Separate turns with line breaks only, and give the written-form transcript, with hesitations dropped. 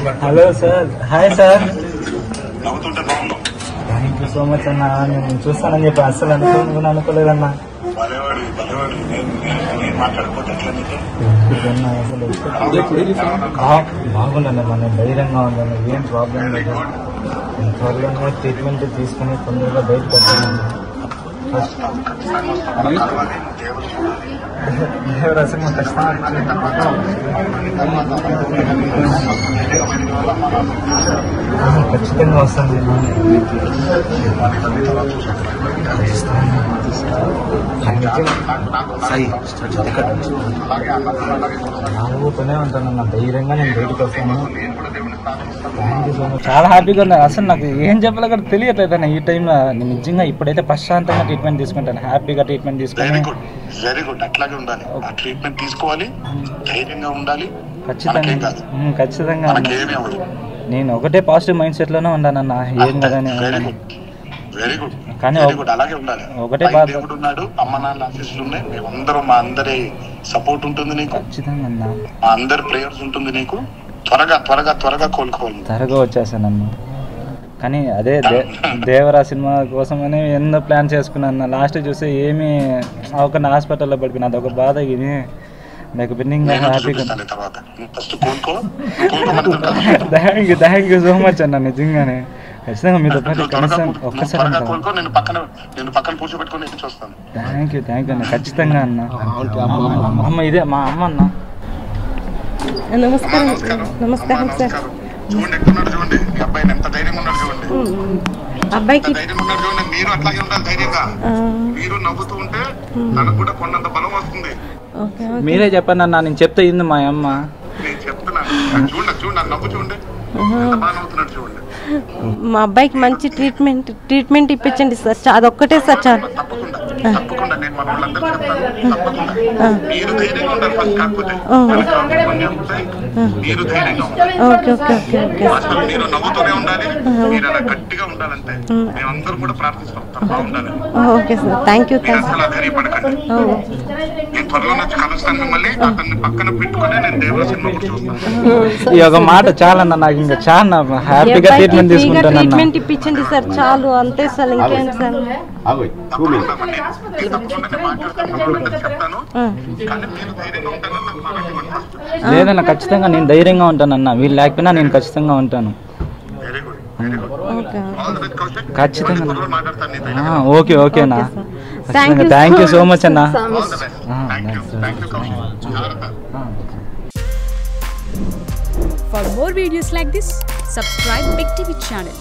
Hello sir, hi sir. Thank you so much అన్న. నేను చూస్తానని చెప్పి అస్సలు అనుకోలేదన్నా. బాగుందండి, మన ధైర్యంగా ఉందండి, ఏం ప్రాబ్లం లేదు. త్వరలోనే ట్రీట్మెంట్ తీసుకుని తొందరగా బయటకు వచ్చానండి. దేవరాశిమ ఖచ్చితంగా వస్తుంది. నాలుగుతూనే ఉంటానన్న, ధైర్యంగా నేను బయటకు వస్తాను. చాలా హ్యాపీగా ఉంది. అసలు నాకు ఏం చెప్పాలో కూడా తెలియట్లేదు అన్న. ఈ టైంలో నేను నిజంగా ఇప్పుడైతే ప్రశాంతంగా ట్రీట్మెంట్ తీసుకుంటాను, హ్యాపీగా ట్రీట్మెంట్ తీసుకుంటాను.
వెరీ గుడ్, అట్లాగే ఉండాలి. ఆ ట్రీట్మెంట్ తీసుకోవాలి, ధైర్యంగా ఉండాలి.
ఖచ్చితంగా ఖచ్చితంగా నేను ఒకటే పాజిటివ్ మైండ్ సెట్ లోనే ఉన్నానన్న. ఏం కదని.
వెరీ గుడ్,
కానీ
అలాగే ఉండాలి.
ఒకటే
దేవుడు ఉన్నాడు, అమ్మ నాన్న ఆశీస్సులు ఉన్నాయి, మేమందరం మా అందరి సపోర్ట్ ఉంటుంది నీకు.
ఖచ్చితంగా అన్న,
మా అందరి ప్రేయర్స్ ఉంటుంది నీకు. త్వరగా త్వరగా త్వరగా కోలుకోవాలి.
త్వరగా వచ్చేసానన్న. కానీ అదే దేవరా సినిమా కోసమని ఎన్నో ప్లాన్ చేసుకున్నాను. లాస్ట్ చూస్తే ఏమీ ఒక హాస్పిటల్లో పడిపోయినా, అదొక బాధ. ఇది నాకు బిన్నింగ్ హ్యాపీగా. థ్యాంక్ యూ సో మచ్ అన్న. నిజంగానే ఖచ్చితంగా మీతో పాటు కనీసం ఒక్కసారి. థ్యాంక్ యూ అన్న, ఖచ్చితంగా అన్న. అమ్మ ఇదే మా అమ్మ అన్న.
నమస్కారం. నమస్కారం సార్.
చూడండి ఎక్కడున్నాడు, చూడండి మీ అబ్బాయిని ఎంత ధైర్యంగా ఉన్నాడు, చూడండి
అబ్బాయికి
ధైర్యంగా ఉన్నాడు, చూడండి. మీరు అట్లాగే ఉండాలి, ధైర్యంగా. మీరు నవ్వుతూ ఉంటే తనకు కూడా కొన్నంత బలం వస్తుంది.
మీరే చెప్పండి అన్న, నేను చెప్తే ఇంది మా అమ్మ.
నేను చెప్తున్నాను, చూడండి నవ్వు, చూడండి బాగా నవ్వుతున్నాడు, చూడండి.
మా అబ్బాయికి మంచి ట్రీట్మెంట్ ఇప్పించండి సార్. అదొక్కటే సార్ చాలు.
తప్పకుండా నేను మన వాళ్ళందరూ చెప్తాను. తప్పకుండా మీరు ధైర్యంగా ఉండాలి ఫస్ట్. కాకపోతే మీరు ధైర్యంగా ఉండాలి. అసలు మీరు నవ్వుతూనే ఉండాలి, మీరు అలా గట్టిగా ఉండాలంటే మేమందరం కూడా ప్రార్థిస్తాం తప్పకుండా ఉండాలి.
Okay sir, thank you.
అసలు ధైర్యపడకండి. నేను త్వరలో వచ్చి కలుస్తాను మిమ్మల్ని. అతన్ని పక్కన పెట్టుకుని నేను దేవర సినిమా కూడా చూస్తాను.
ఈ ఒక మాట చాలన్న, నాకు ఇంకా చాలా హ్యాపీగా ట్రీట్మెంట్ తీసుకుంటాను.
ట్రీట్మెంట్ ఇప్పించండి సార్, చాలు అంతే సార్. ఇంకేం సార్.
లేదన్న, ఖచ్చితంగా నేను ధైర్యంగా ఉంటానన్న. వీళ్ళు లేకపోయినా నేను ఖచ్చితంగా ఉంటాను. ఖచ్చితంగా. ఓకేనా. థ్యాంక్ యూ సో మచ్ అన్న.
For more videos like this, subscribe Big TV channel.